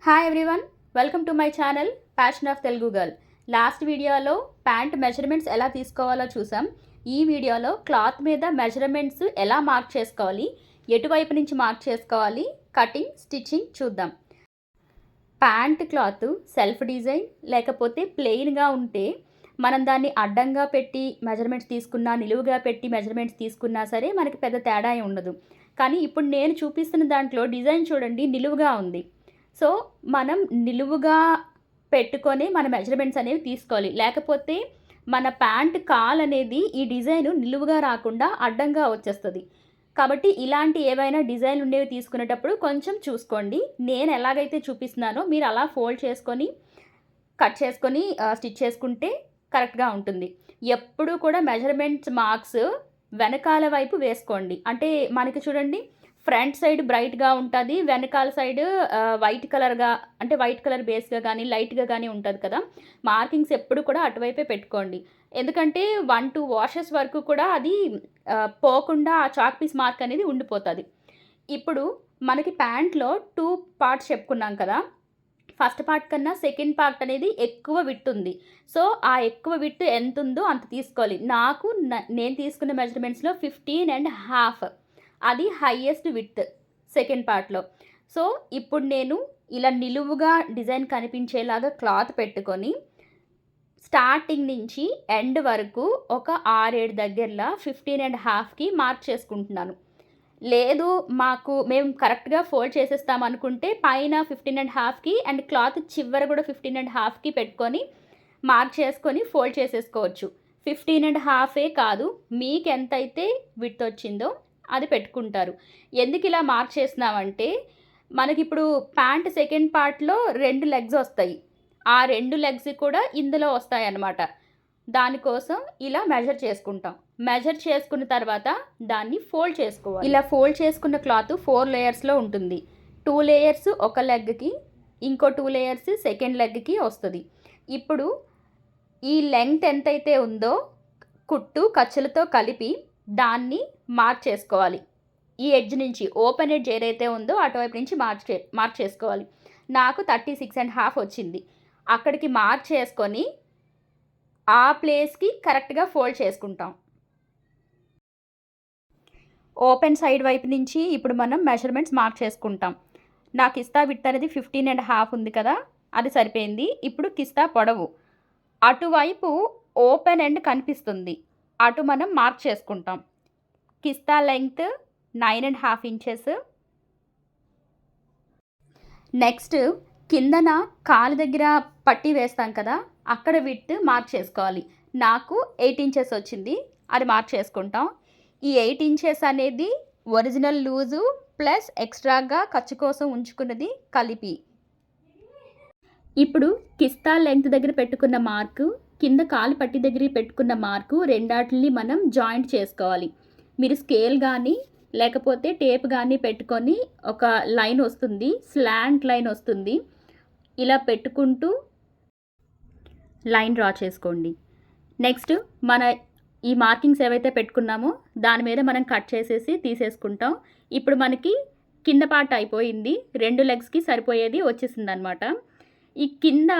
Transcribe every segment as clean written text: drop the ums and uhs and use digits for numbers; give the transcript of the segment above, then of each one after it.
Hi everyone, welcome to my channel passion of Telugu girl. Last వీడియోలో pant measurements ఎలా తీసుకోవాలో చూసాం. ఈ వీడియోలో క్లాత్ మీద మెజర్మెంట్స్ ఎలా మార్క్ చేసుకోవాలి, ఎటువైపు నుంచి మార్క్ చేసుకోవాలి, కటింగ్, స్టిచ్చింగ్ చూద్దాం. ప్యాంట్ క్లాత్ సెల్ఫ్ డిజైన్ లేకపోతే ప్లెయిన్గా ఉంటే మనం దాన్ని అడ్డంగా పెట్టి మెజర్మెంట్స్ తీసుకున్నా, నిలువుగా పెట్టి మెజర్మెంట్స్ తీసుకున్నా సరే మనకి పెద్ద తేడా ఉండదు. కానీ ఇప్పుడు నేను చూపిస్తున్న దాంట్లో డిజైన్ చూడండి, నిలువుగా ఉంది. సో మనం నిలువుగా పెట్టుకొని మన మెజర్మెంట్స్ అనేవి తీసుకోవాలి. లేకపోతే మన ప్యాంట్ కాల్ అనేది ఈ డిజైన్ నిలువుగా రాకుండా అడ్డంగా వచ్చేస్తుంది. కాబట్టి ఇలాంటి ఏవైనా డిజైన్ ఉండేవి తీసుకునేటప్పుడు కొంచెం చూసుకోండి. నేను ఎలాగైతే చూపిస్తున్నానో మీరు అలా ఫోల్డ్ చేసుకొని కట్ చేసుకొని స్టిచ్ చేసుకుంటే కరెక్ట్గా ఉంటుంది. ఎప్పుడు కూడా మెజర్మెంట్స్ మార్క్స్ వెనకాల వైపు వేసుకోండి. అంటే మనకి చూడండి, ఫ్రంట్ సైడ్ బ్రైట్గా ఉంటుంది, వెనకాల సైడ్ వైట్ కలర్గా, అంటే వైట్ కలర్ బేస్గా కానీ లైట్గా కానీ ఉంటుంది కదా. మార్కింగ్స్ ఎప్పుడు కూడా అటువైపే పెట్టుకోండి. ఎందుకంటే 1-2 వాషెస్ వరకు కూడా అది పోకుండా ఆ చాక్ పీస్ మార్క్ అనేది ఉండిపోతుంది. ఇప్పుడు మనకి ప్యాంట్లో 2 పార్ట్స్ చెప్పుకున్నాం కదా. ఫస్ట్ పార్ట్ కన్నా సెకండ్ పార్ట్ అనేది ఎక్కువ విడ్త్ ఉంది. సో ఆ ఎక్కువ విడ్త్ ఎంత ఉందో అంత తీసుకోవాలి. నేను తీసుకున్న మెజర్మెంట్స్లో 15.5 అది హైయెస్ట్ విడ్త్ సెకండ్ పార్ట్లో. సో ఇప్పుడు నేను ఇలా నిలువుగా డిజైన్ కనిపించేలాగా క్లాత్ పెట్టుకొని స్టార్టింగ్ నుంచి ఎండ్ వరకు ఒక 6-7 దగ్గరలో 15.5కి మార్క్ చేసుకుంటున్నాను. లేదు మేము కరెక్ట్గా ఫోల్డ్ చేసేస్తాం అనుకుంటే పైన 15.5కి అండ్ క్లాత్ చివర కూడా 15.5కి పెట్టుకొని మార్క్ చేసుకొని ఫోల్డ్ చేసేసుకోవచ్చు. 15.5 కాదు, మీకు ఎంతైతే విడ్త్ వచ్చిందో అది పెట్టుకుంటారు. ఎందుకు ఇలా మార్క్ చేస్తున్నామంటే మనకిప్పుడు ప్యాంట్ సెకండ్ పార్ట్లో 2 లెగ్స్ వస్తాయి. ఆ 2 లెగ్స్ కూడా ఇందులో వస్తాయి అన్నమాట. దానికోసం ఇలా మెజర్ చేసుకుంటాం. మెజర్ చేసుకున్న తర్వాత దాన్ని ఫోల్డ్ చేసుకోవాలి. ఇలా ఫోల్డ్ చేసుకున్న క్లాత్ 4 లేయర్స్లో ఉంటుంది. 2 లేయర్స్ ఒక లెగ్కి, ఇంకో 2 లేయర్స్ సెకండ్ లెగ్కి వస్తుంది. ఇప్పుడు ఈ లెంగ్త్ ఎంతైతే ఉందో కుట్టు ఖర్చులతో కలిపి దాన్ని మార్క్ చేసుకోవాలి. ఈ ఎడ్జ్ నుంచి ఓపెన్ ఎడ్జ్ ఏదైతే ఉందో అటువైపు నుంచి మార్క్ చేసుకోవాలి. నాకు 36.5 వచ్చింది. అక్కడికి మార్క్ చేసుకొని ఆ ప్లేస్కి కరెక్ట్గా ఫోల్డ్ చేసుకుంటాం. ఓపెన్ సైడ్ వైపు నుంచి ఇప్పుడు మనం మెజర్మెంట్స్ మార్క్ చేసుకుంటాం. నా కిస్తా విడ్త్ అనేది 15.5 ఉంది కదా, అది సరిపోయింది. ఇప్పుడు కిస్తా పొడవు అటువైపు ఓపెన్ ఎండ్ కనిపిస్తుంది, అటు మనం మార్క్ చేసుకుంటాం. కిస్తా లెంగ్త్ 9.5 ఇంచెస్. నెక్స్ట్ కిందన కాలు దగ్గర పట్టీ వేస్తాం కదా, అక్కడ విడ్త్ మార్క్ చేసుకోవాలి. నాకు 8 ఇంచెస్ వచ్చింది, అది మార్క్ చేసుకుంటాం. ఈ 8 ఇంచెస్ అనేది ఒరిజినల్ లూజు ప్లస్ ఎక్స్ట్రాగా ఖర్చు కోసం ఉంచుకున్నది కలిపి. ఇప్పుడు కిస్తా లెంగ్త్ దగ్గర పెట్టుకున్న మార్కు, కింద కాలు పట్టి దగ్గర పెట్టుకున్న మార్కు, రెండాటిని మనం జాయింట్ చేసుకోవాలి. మీరు స్కేల్ కానీ లేకపోతే టేప్ కానీ పెట్టుకొని ఒక లైన్ వస్తుంది, స్లాంట్ లైన్ వస్తుంది, ఇలా పెట్టుకుంటూ లైన్ డ్రా చేసుకోండి. నెక్స్ట్ మన ఈ మార్కింగ్స్ ఏవైతే పెట్టుకున్నామో దాని మీద మనం కట్ చేసేసి తీసేసుకుంటాం. ఇప్పుడు మనకి కింద పార్ట్ అయిపోయింది, 2 లెగ్స్కి సరిపోయేది వచ్చేసింది అనమాట. ఈ కింద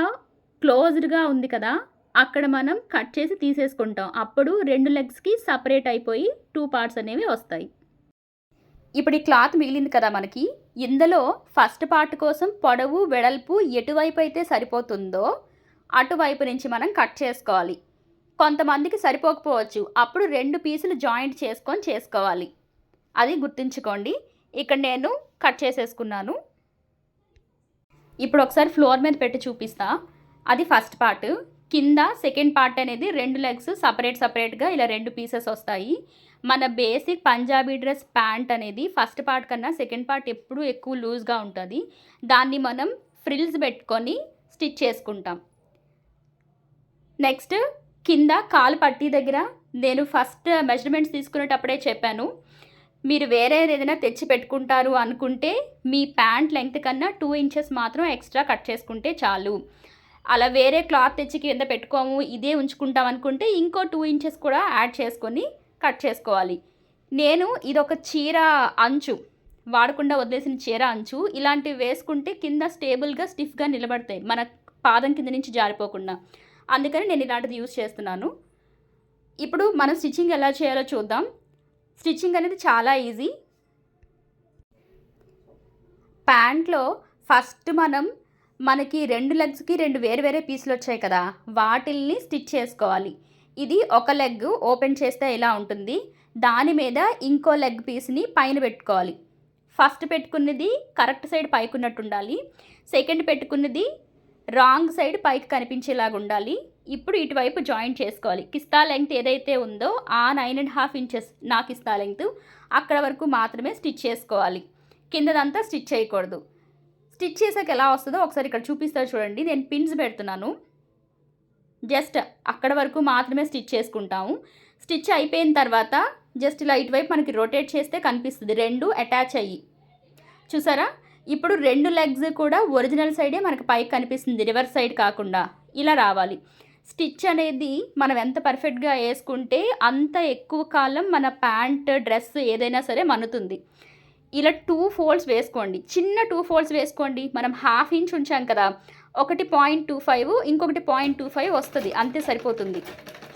క్లోజ్డ్గా ఉంది కదా, అక్కడ మనం కట్ చేసి తీసేసుకుంటాం. అప్పుడు 2 లెగ్స్కి సపరేట్ అయిపోయి 2 పార్ట్స్ అనేవి వస్తాయి. ఇప్పుడు ఈ క్లాత్ మిగిలింది కదా మనకి, ఇందులో ఫస్ట్ పార్ట్ కోసం పొడవు వెడల్పు ఎటువైపు అయితే సరిపోతుందో అటువైపు నుంచి మనం కట్ చేసుకోవాలి. కొంతమందికి సరిపోకపోవచ్చు, అప్పుడు 2 పీసులు జాయింట్ చేసుకొని చేసుకోవాలి. అది గుర్తుంచుకోండి. ఇక్కడ నేను కట్ చేసేసుకున్నాను. ఇప్పుడు ఒకసారి ఫ్లోర్ మీద పెట్టి చూపిస్తా. అది ఫస్ట్ పార్ట్. కింద సెకండ్ పార్ట్ అనేది 2 లెగ్స్ సపరేట్గా ఇలా 2 పీసెస్ వస్తాయి. మన బేసిక్ పంజాబీ డ్రెస్ ప్యాంట్ అనేది ఫస్ట్ పార్ట్ కన్నా సెకండ్ పార్ట్ ఎప్పుడు ఎక్కువ లూజ్గా ఉంటుంది. దాన్ని మనం ఫ్రిల్స్ పెట్టుకొని స్టిచ్ చేసుకుంటాం. నెక్స్ట్ కింద కాలు పట్టీ దగ్గర నేను ఫస్ట్ మెజర్మెంట్స్ తీసుకునేటప్పుడే చెప్పాను, మీరు వేరే ఏదైనా తెచ్చి పెట్టుకుంటారు అనుకుంటే మీ ప్యాంట్ లెంగ్త్ కన్నా 2 ఇంచెస్ మాత్రం ఎక్స్ట్రా కట్ చేసుకుంటే చాలు. అలా వేరే క్లాత్ తెచ్చి కింద పెట్టుకోము, ఇదే ఉంచుకుంటాం అనుకుంటే ఇంకో 2 ఇంచెస్ కూడా యాడ్ చేసుకొని కట్ చేసుకోవాలి. నేను ఇదొక చీర అంచు, వాడకుండా వదిలేసిన చీర అంచు ఇలాంటివి వేసుకుంటే కింద స్టేబుల్గా స్టిఫ్గా నిలబడతాయి, మన పాదం కింద నుంచి జారిపోకుండా. అందుకని నేను ఇలాంటిది యూస్ చేస్తున్నాను. ఇప్పుడు మనం స్టిచ్చింగ్ ఎలా చేయాలో చూద్దాం. స్టిచ్చింగ్ అనేది చాలా ఈజీ. ప్యాంట్లో ఫస్ట్ మనకి 2 లెగ్స్కి 2 వేరు వేరే పీసులు వచ్చాయి కదా, వాటిల్ని స్టిచ్ చేసుకోవాలి. ఇది ఒక లెగ్ ఓపెన్ చేస్తే ఇలా ఉంటుంది, దాని మీద ఇంకో లెగ్ పీస్ని పైన పెట్టుకోవాలి. ఫస్ట్ పెట్టుకున్నది కరెక్ట్ సైడ్ పైకి ఉన్నట్టు ఉండాలి, సెకండ్ పెట్టుకున్నది రాంగ్ సైడ్ పైకి కనిపించేలాగా ఉండాలి. ఇప్పుడు ఇటువైపు జాయింట్ చేసుకోవాలి. కిస్తా లెంగ్త్ ఏదైతే ఉందో ఆ 9.5 ఇంచెస్ నా కిస్తా లెంగ్త్, అక్కడ వరకు మాత్రమే స్టిచ్ చేసుకోవాలి, కిందదంతా స్టిచ్ చేయకూడదు. స్టిచ్ చేసాక ఎలా వస్తుందో ఒకసారి ఇక్కడ చూపిస్తా చూడండి. నేను పిన్స్ పెడుతున్నాను, జస్ట్ అక్కడ వరకు మాత్రమే స్టిచ్ చేసుకుంటాము. స్టిచ్ అయిపోయిన తర్వాత జస్ట్ ఇలా ఇటువైపు మనకి రొటేట్ చేస్తే కనిపిస్తుంది, 2 అటాచ్ అయ్యి. చూసారా? ఇప్పుడు 2 లెగ్స్ కూడా ఒరిజినల్ సైడే మనకి పైకి కనిపిస్తుంది, రివర్స్ సైడ్ కాకుండా. ఇలా రావాలి. స్టిచ్ అనేది మనం ఎంత పర్ఫెక్ట్గా వేసుకుంటే అంత ఎక్కువ కాలం మన ప్యాంట్ డ్రెస్ ఏదైనా సరే మన్నుతుంది. ఇలా 2 ఫోల్డ్స్ వేసుకోండి, చిన్న 2 ఫోల్డ్స్ వేసుకోండి. మనం 1/2 ఇంచ్ ఉంచాం కదా, ఒకటి 0.25 ఇంకొకటి 0.25 వస్తుంది, అంతే సరిపోతుంది.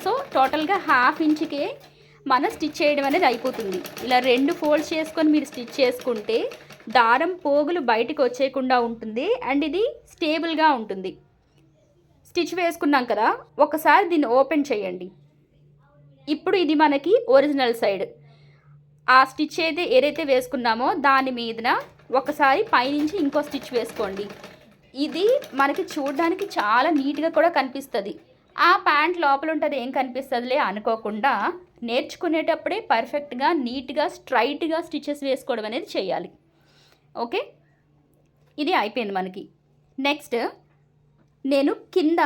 సో టోటల్గా 1/2 ఇంచుకే మన స్టిచ్ చేయడం అనేది అయిపోతుంది. ఇలా 2 ఫోల్డ్స్ చేసుకొని మీరు స్టిచ్ చేసుకుంటే దారం పోగులు బయటికి వచ్చేయకుండా ఉంటుంది అండ్ ఇది స్టేబుల్గా ఉంటుంది. స్టిచ్ వేసుకున్నాం కదా, ఒకసారి దీన్ని ఓపెన్ చేయండి. ఇప్పుడు ఇది మనకి ఒరిజినల్ సైడ్. ఆ స్టిచ్ ఏదైతే వేసుకున్నామో దాని మీదన ఒకసారి పైనుంచి ఇంకో స్టిచ్ వేసుకోండి. ఇది మనకి చూడడానికి చాలా నీట్గా కూడా కనిపిస్తుంది. ఆ ప్యాంట్ లోపల ఉంటుంది ఏం కనిపిస్తుందిలే అనుకోకుండా నేర్చుకునేటప్పుడే పర్ఫెక్ట్గా నీట్గా స్ట్రైట్గా స్టిచెస్ వేసుకోవడం అనేది చేయాలి. ఓకే, ఇది అయిపోయింది మనకి. నెక్స్ట్ నేను కింద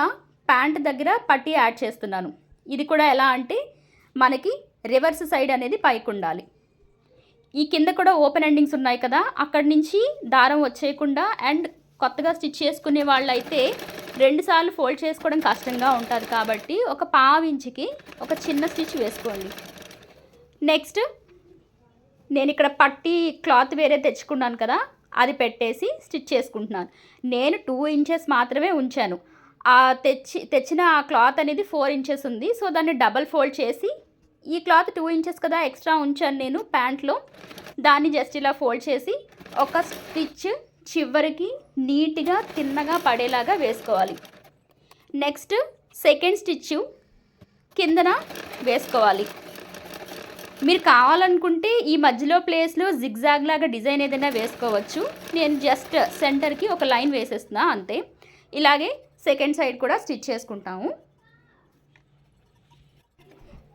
ప్యాంట్ దగ్గర పట్టీ యాడ్ చేస్తున్నాను. ఇది కూడా ఎలా అంటే మనకి రివర్స్ సైడ్ అనేది పైకి ఉండాలి. ఈ కింద కూడా ఓపెన్ ఎండింగ్స్ ఉన్నాయి కదా, అక్కడి నుంచి దారం వచ్చేయకుండా. అండ్ కొత్తగా స్టిచ్ చేసుకునే వాళ్ళైతే 2 సార్లు ఫోల్డ్ చేసుకోవడం కష్టంగా ఉంటుంది కాబట్టి ఒక 1/2 ఇంచుకి ఒక చిన్న స్టిచ్ వేసుకోండి. నెక్స్ట్ నేను ఇక్కడ పట్టీ క్లాత్ వేరే తెచ్చుకున్నాను కదా, అది పెట్టేసి స్టిచ్ చేసుకుంటున్నాను. నేను 2 ఇంచెస్ మాత్రమే ఉంచాను. తెచ్చిన ఆ క్లాత్ అనేది 4 ఇంచెస్ ఉంది. సో దాన్ని డబల్ ఫోల్డ్ చేసి, ఈ క్లాత్ 2 ఇంచెస్ కదా ఎక్స్ట్రా ఉంచాను నేను ప్యాంట్లో, దాన్ని జస్ట్ ఇలా ఫోల్డ్ చేసి ఒక స్టిచ్ చివరికి నీట్గా తిన్నగా పడేలాగా వేసుకోవాలి. నెక్స్ట్ సెకండ్ స్టిచ్ కిందన వేసుకోవాలి. మీరు కావాలనుకుంటే ఈ మధ్యలో ప్లేస్లో జిగ్జాగ్ లాగా డిజైన్ ఏదైనా వేసుకోవచ్చు. నేను జస్ట్ సెంటర్కి ఒక లైన్ వేసేస్తున్నా అంతే. ఇలాగే సెకండ్ సైడ్ కూడా స్టిచ్ చేసుకుంటాము.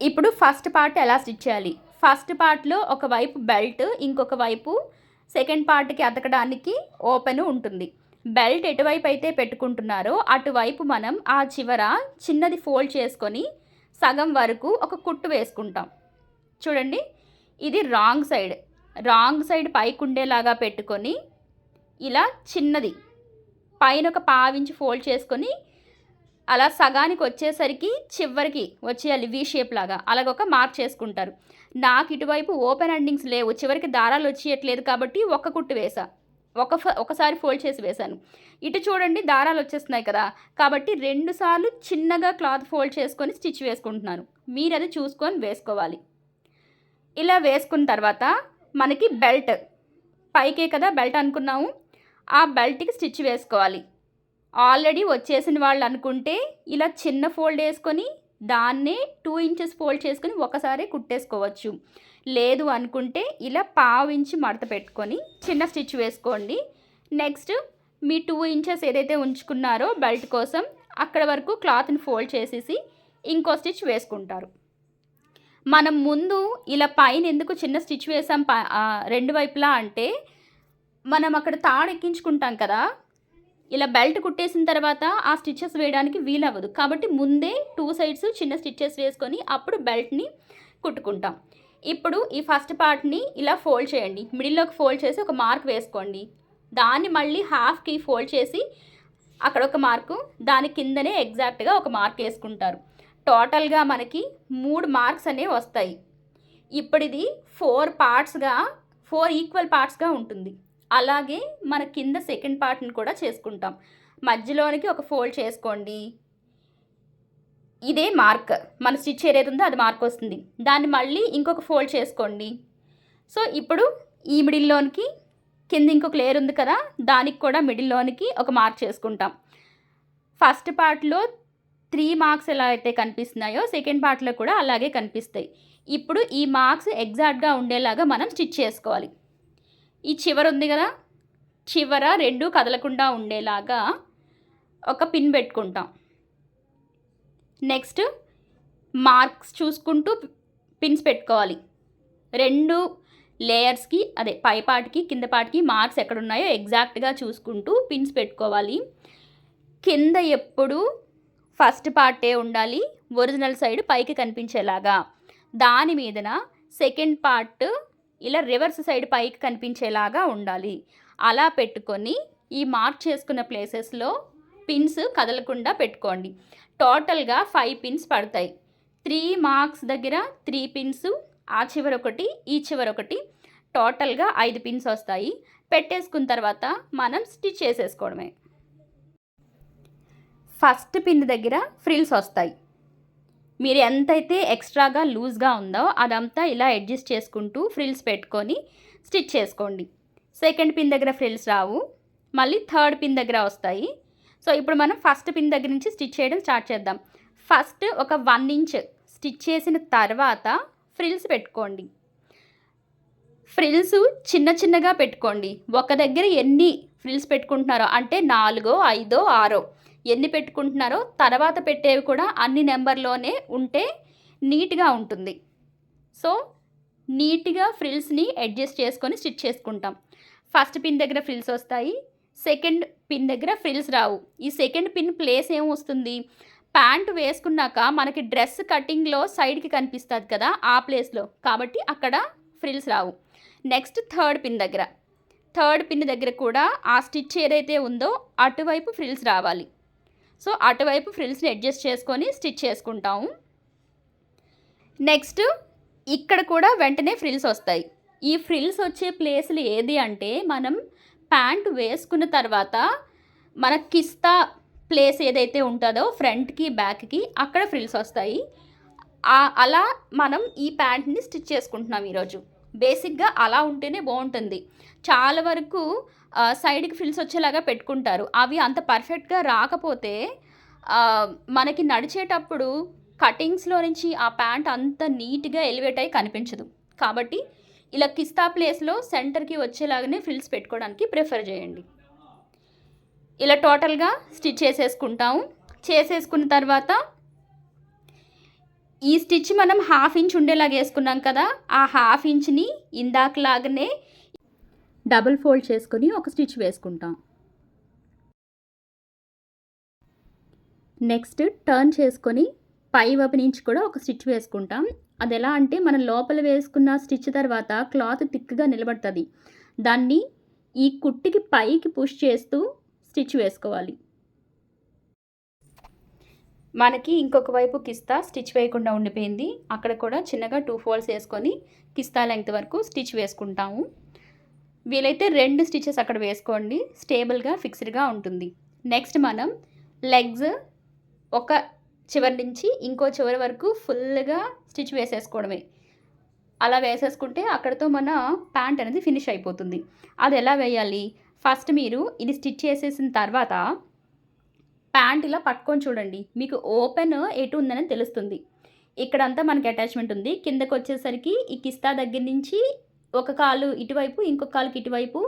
ఇప్పుడు ఫస్ట్ పార్ట్ ఎలా స్టిచ్ చేయాలి. ఫస్ట్ పార్ట్లో ఒకవైపు బెల్ట్, ఇంకొక వైపు సెకండ్ పార్ట్కి అతకడానికి ఓపెన్ ఉంటుంది. బెల్ట్ ఎటువైపు అయితే పెట్టుకుంటున్నారో అటువైపు మనం ఆ చివర చిన్నది ఫోల్డ్ చేసుకొని సగం వరకు ఒక కుట్టు వేసుకుంటాం. చూడండి, ఇది రాంగ్ సైడ్ పైకి ఉండేలాగా పెట్టుకొని ఇలా చిన్నది పైన ఒక 1/2 ఇంచ్ ఫోల్డ్ చేసుకొని అలా సగానికి వచ్చేసరికి చివరికి వచ్చేయాలి వీ షేప్ లాగా, అలాగొక మార్క్ చేసుకుంటారు. నాకు ఇటువైపు ఓపెన్ ఎండింగ్స్ లేవు, చివరికి దారాలు వచ్చేయట్లేదు కాబట్టి ఒక కుట్టు వేసా, ఒకసారి ఫోల్డ్ చేసి వేశాను. ఇటు చూడండి దారాలు వచ్చేస్తున్నాయి కదా, కాబట్టి 2 సార్లు చిన్నగా క్లాత్ ఫోల్డ్ చేసుకొని స్టిచ్ వేసుకుంటున్నాను. మీరు అది చూసుకొని వేసుకోవాలి. ఇలా వేసుకున్న తర్వాత మనకి బెల్ట్ పైకే కదా బెల్ట్ అనుకున్నాము, ఆ బెల్ట్కి స్టిచ్ వేసుకోవాలి. ఆల్రెడీ వచ్చేసిన వాళ్ళు అనుకుంటే ఇలా చిన్న ఫోల్డ్ వేసుకొని దాన్నే 2 ఇంచెస్ ఫోల్డ్ చేసుకొని ఒకసారి కుట్టేసుకోవచ్చు. లేదు అనుకుంటే ఇలా 1/2 ఇంచ్ మడత పెట్టుకొని చిన్న స్టిచ్ వేసుకోండి. నెక్స్ట్ మీ 2 ఇంచెస్ ఏదైతే ఉంచుకున్నారో బెల్ట్ కోసం అక్కడ వరకు క్లాత్ని ఫోల్డ్ చేసేసి ఇంకో స్టిచ్ వేసుకుంటారు. మనం ముందు ఇలా పైన ఎందుకు చిన్న స్టిచ్ వేసాం 2 వైపులా అంటే, మనం అక్కడ తాడు ఎక్కించుకుంటాం కదా, ఇలా బెల్ట్ కుట్టేసిన తర్వాత ఆ స్టిచెస్ వేయడానికి వీలవ్వదు కాబట్టి ముందే 2 సైడ్స్ చిన్న స్టిచెస్ వేసుకొని అప్పుడు బెల్ట్ని కుట్టుకుంటాం. ఇప్పుడు ఈ ఫస్ట్ పార్ట్ని ఇలా ఫోల్డ్ చేయండి, మిడిల్లోకి ఫోల్డ్ చేసి ఒక మార్క్ వేసుకోండి. దాన్ని మళ్ళీ హాఫ్కి ఫోల్డ్ చేసి అక్కడ ఒక మార్కు, దాని కిందనే ఎగ్జాక్ట్గా ఒక మార్క్ వేసుకుంటారు. టోటల్గా మనకి 3 మార్క్స్ అనేవి వస్తాయి. ఇప్పుడు ఇది 4 పార్ట్స్గా 4 ఈక్వల్ పార్ట్స్గా ఉంటుంది. అలాగే మన కింద సెకండ్ పార్ట్ని కూడా చేసుకుంటాం. మధ్యలోనికి ఒక ఫోల్డ్ చేసుకోండి. ఇదే మార్క్, మన స్టిచ్ ఏదైతే ఉందో అది మార్క్ వస్తుంది. దాన్ని మళ్ళీ ఇంకొక ఫోల్డ్ చేసుకోండి. సో ఇప్పుడు ఈ మిడిల్లోనికి కింద ఇంకొక లేయర్ ఉంది కదా, దానికి కూడా మిడిల్లోనికి ఒక మార్క్ చేసుకుంటాం. ఫస్ట్ పార్ట్లో 3 మార్క్స్ ఎలా అయితే కనిపిస్తున్నాయో సెకండ్ పార్ట్లో కూడా అలాగే కనిపిస్తాయి. ఇప్పుడు ఈ మార్క్స్ ఎగ్జాక్ట్గా ఉండేలాగా మనం స్టిచ్ చేసుకోవాలి. ఈ చివర ఉంది కదా, చివర 2 కదలకుండా ఉండేలాగా ఒక పిన్ పెట్టుకుంటాం. నెక్స్ట్ మార్క్స్ చూసుకుంటూ పిన్స్ పెట్టుకోవాలి. 2 లేయర్స్కి, అదే పై పార్ట్కి కింద పార్ట్కి మార్క్స్ ఎక్కడున్నాయో ఎగ్జాక్ట్గా చూసుకుంటూ పిన్స్ పెట్టుకోవాలి. కింద ఎప్పుడు ఫస్ట్ పార్టే ఉండాలి, ఒరిజినల్ సైడ్ పైకి కనిపించేలాగా. దాని మీదన సెకండ్ పార్ట్ ఇలా రివర్స్ సైడ్ పైకి కనిపించేలాగా ఉండాలి. అలా పెట్టుకొని ఈ మార్క్ చేసుకున్న ప్లేసెస్లో పిన్స్ కదలకుండా పెట్టుకోండి. టోటల్గా 5 పిన్స్ పడతాయి. 3 మార్క్స్ దగ్గర 3 పిన్స్, ఆ చివర ఒకటి, ఈ చివర ఒకటి, టోటల్గా 5 పిన్స్ వస్తాయి. పెట్టేసుకున్న తర్వాత మనం స్టిచ్ చేసేసుకోవడమే. ఫస్ట్ పిన్ దగ్గర ఫ్రిల్స్ వస్తాయి. మీరు ఎంతైతే ఎక్స్ట్రాగా లూజ్గా ఉందో అదంతా ఇలా అడ్జస్ట్ చేసుకుంటూ ఫ్రిల్స్ పెట్టుకొని స్టిచ్ చేసుకోండి. సెకండ్ పిన్ దగ్గర ఫ్రిల్స్ రావు, మళ్ళీ థర్డ్ పిన్ దగ్గర వస్తాయి. సో ఇప్పుడు మనం ఫస్ట్ పిన్ దగ్గర నుంచి స్టిచ్ చేయడం స్టార్ట్ చేద్దాం. ఫస్ట్ ఒక 1 ఇంచ్ స్టిచ్ చేసిన తర్వాత ఫ్రిల్స్ పెట్టుకోండి. ఫ్రిల్స్ చిన్న చిన్నగా పెట్టుకోండి. ఒక దగ్గర ఎన్ని ఫ్రిల్స్ పెట్టుకుంటున్నారో, అంటే 4, 5, 6 ఎన్ని పెట్టుకుంటున్నారో తర్వాత పెట్టేవి కూడా అన్ని నెంబర్లోనే ఉంటే నీట్గా ఉంటుంది. సో నీట్గా ఫ్రిల్స్ని అడ్జస్ట్ చేసుకొని స్టిచ్ చేసుకుంటాం. ఫస్ట్ పిన్ దగ్గర ఫ్రిల్స్ వస్తాయి, సెకండ్ పిన్ దగ్గర ఫ్రిల్స్ రావు. ఈ సెకండ్ పిన్ ప్లేస్ ఏం వస్తుంది, ప్యాంటు వేసుకున్నాక మనకి డ్రెస్ కటింగ్లో సైడ్కి కనిపిస్తుంది కదా, ఆ ప్లేస్లో, కాబట్టి అక్కడ ఫ్రిల్స్ రావు. నెక్స్ట్ థర్డ్ పిన్ దగ్గర కూడా ఆ స్టిచ్ ఏదైతే ఉందో అటువైపు ఫ్రిల్స్ రావాలి. సో అటువైపు ఫ్రిల్స్ని అడ్జస్ట్ చేసుకొని స్టిచ్ చేసుకుంటాము. నెక్స్ట్ ఇక్కడ కూడా వెంటనే ఫ్రిల్స్ వస్తాయి. ఈ ఫ్రిల్స్ వచ్చే ప్లేస్లు ఏది అంటే, మనం ప్యాంటు వేసుకున్న తర్వాత మన కిస్తా ప్లేస్ ఏదైతే ఉంటుందో ఫ్రంట్కి బ్యాక్కి అక్కడ ఫ్రిల్స్ వస్తాయి. అలా మనం ఈ ప్యాంట్ని స్టిచ్ చేసుకుంటున్నాం ఈరోజు. బేసిక్గా అలా ఉంటేనే బాగుంటుంది. చాలా వరకు సైడ్కి ఫ్రిల్స్ వచ్చేలాగా పెట్టుకుంటారు. అవి అంత పర్ఫెక్ట్గా రాకపోతే మనకి నడిచేటప్పుడు కటింగ్స్లో నుంచి ఆ ప్యాంట్ అంత నీట్గా ఎలివేట్ అయ్యి కనిపించదు. కాబట్టి ఇలా కిస్తా ప్లేస్లో సెంటర్కి వచ్చేలాగానే ఫ్రిల్స్ పెట్టుకోవడానికి ప్రిఫర్ చేయండి. ఇలా టోటల్గా స్టిచ్ చేసేసుకుంటాము. చేసేసుకున్న తర్వాత ఈ స్టిచ్ మనం 1/2 ఇంచ్ ఉండేలాగా వేసుకున్నాం కదా, ఆ 1/2 ఇంచ్ని ఇందాకలాగానే డబుల్ ఫోల్డ్ చేసుకొని ఒక స్టిచ్ వేసుకుంటాం. నెక్స్ట్ టర్న్ చేసుకొని పై వైపు నుంచి కూడా ఒక స్టిచ్ వేసుకుంటాం. అది ఎలా అంటే, మనం లోపల వేసుకున్న స్టిచ్ తర్వాత క్లాత్ థిక్గా నిలబడుతుంది. దాన్ని ఈ కుట్టికి పైకి పుష్ చేస్తూ స్టిచ్ వేసుకోవాలి. మనకి ఇంకొక వైపు కిస్తా స్టిచ్ వేయకుండా ఉండిపోయింది. అక్కడ కూడా చిన్నగా 2 ఫోల్డ్స్ వేసుకొని కిస్తా లెంగ్త్ వరకు స్టిచ్ వేసుకుంటాము. వీలైతే 2 స్టిచెస్ అక్కడ వేసుకోండి, స్టేబుల్గా ఫిక్స్డ్గా ఉంటుంది. నెక్స్ట్ మనం లెగ్స్ ఒక చివరి నుంచి ఇంకో చివరి వరకు ఫుల్గా స్టిచ్ వేసేసుకోవడమే. అలా వేసేసుకుంటే అక్కడితో మన ప్యాంట్ అనేది ఫినిష్ అయిపోతుంది. అది ఎలా వేయాలి, ఫస్ట్ మీరు ఇది స్టిచ్ చేసేసిన తర్వాత ప్యాంట్ ఇలా పట్టుకొని చూడండి, మీకు ఓపెన్ ఎటు ఉందని తెలుస్తుంది. ఇక్కడంతా మనకి అటాచ్మెంట్ ఉంది. కిందకు వచ్చేసరికి ఈ కిస్తా దగ్గర నుంచి ఒక కాలు ఇటువైపు, ఇంకొక కాలుకి ఇటువైపు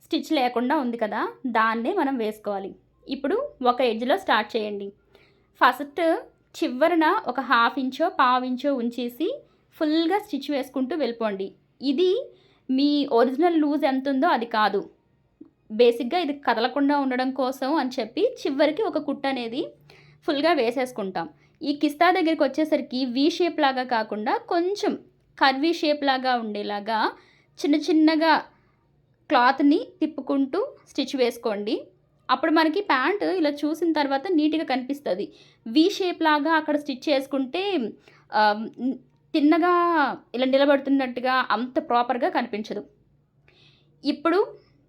స్టిచ్ లేకుండా ఉంది కదా, దాన్నే మనం వేసుకోవాలి. ఇప్పుడు ఒక ఎడ్జ్లో స్టార్ట్ చేయండి. ఫస్ట్ చివరన ఒక 1/2 ఇంచో 1/4 ఇంచో ఉంచేసి ఫుల్గా స్టిచ్ వేసుకుంటూ వెళ్ళిపోండి. ఇది మీ ఒరిజినల్ లూజ్ ఎంత ఉందో అది కాదు, బేసిక్గా ఇది కదలకుండా ఉండడం కోసం అని చెప్పి చివరికి ఒక కుట్టు అనేది ఫుల్గా వేసేసుకుంటాం. ఈ కిస్తా దగ్గరికి వచ్చేసరికి వీ షేప్ లాగా కాకుండా కొంచెం కర్వీ షేప్ లాగా ఉండేలాగా చిన్న చిన్నగా క్లాత్ని తిప్పుకుంటూ స్టిచ్ వేసుకోండి. అప్పుడు మనకి ప్యాంట్ ఇలా చూసిన తర్వాత నీట్గా కనిపిస్తుంది. వీ షేప్ లాగా అక్కడ స్టిచ్ చేసుకుంటే తిన్నగా ఇలా నిలబడుతున్నట్టుగా అంత ప్రాపర్గా కనిపించదు. ఇప్పుడు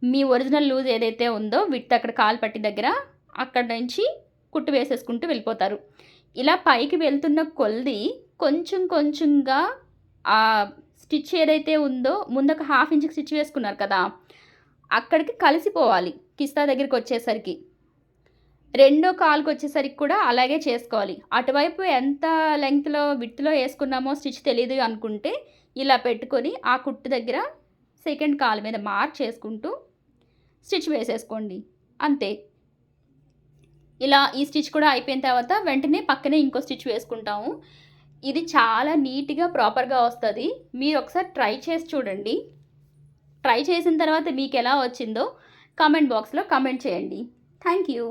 మీ ఒరిజినల్ లూజ్ ఏదైతే ఉందో విడ్త్ అక్కడ కాలు పట్టి దగ్గర అక్కడ నుంచి కుట్టు వేసేసుకుంటూ వెళ్ళిపోతారు. ఇలా పైకి వెళ్తున్న కొలది కొంచెం కొంచెంగా ఆ స్టిచ్ ఏదైతే ఉందో ముందు ఒక హాఫ్ ఇంచ్కి స్టిచ్ వేసుకున్నారు కదా, అక్కడికి కలిసిపోవాలి. కిస్తా దగ్గరికి వచ్చేసరికి రెండో కాలుకి వచ్చేసరికి కూడా అలాగే చేసుకోవాలి. అటువైపు ఎంత లెంగ్త్లో విడ్త్లో వేసుకున్నామో స్టిచ్ తెలీదు అనుకుంటే ఇలా పెట్టుకొని ఆ కుట్టు దగ్గర సెకండ్ కాలు మీద మార్క్ చేసుకుంటూ స్టిచ్ వేసేసుకోండి, అంతే. ఇలా ఈ స్టిచ్ కూడా అయిపోయిన తర్వాత వెంటనే పక్కనే ఇంకో స్టిచ్ వేసుకుంటాము. ఇది చాలా నీట్గా ప్రాపర్గా వస్తుంది. మీరు ఒకసారి ట్రై చేసి చూడండి. ట్రై చేసిన తర్వాత మీకు ఎలా వచ్చిందో కామెంట్ బాక్స్లో కామెంట్ చేయండి. Thank you.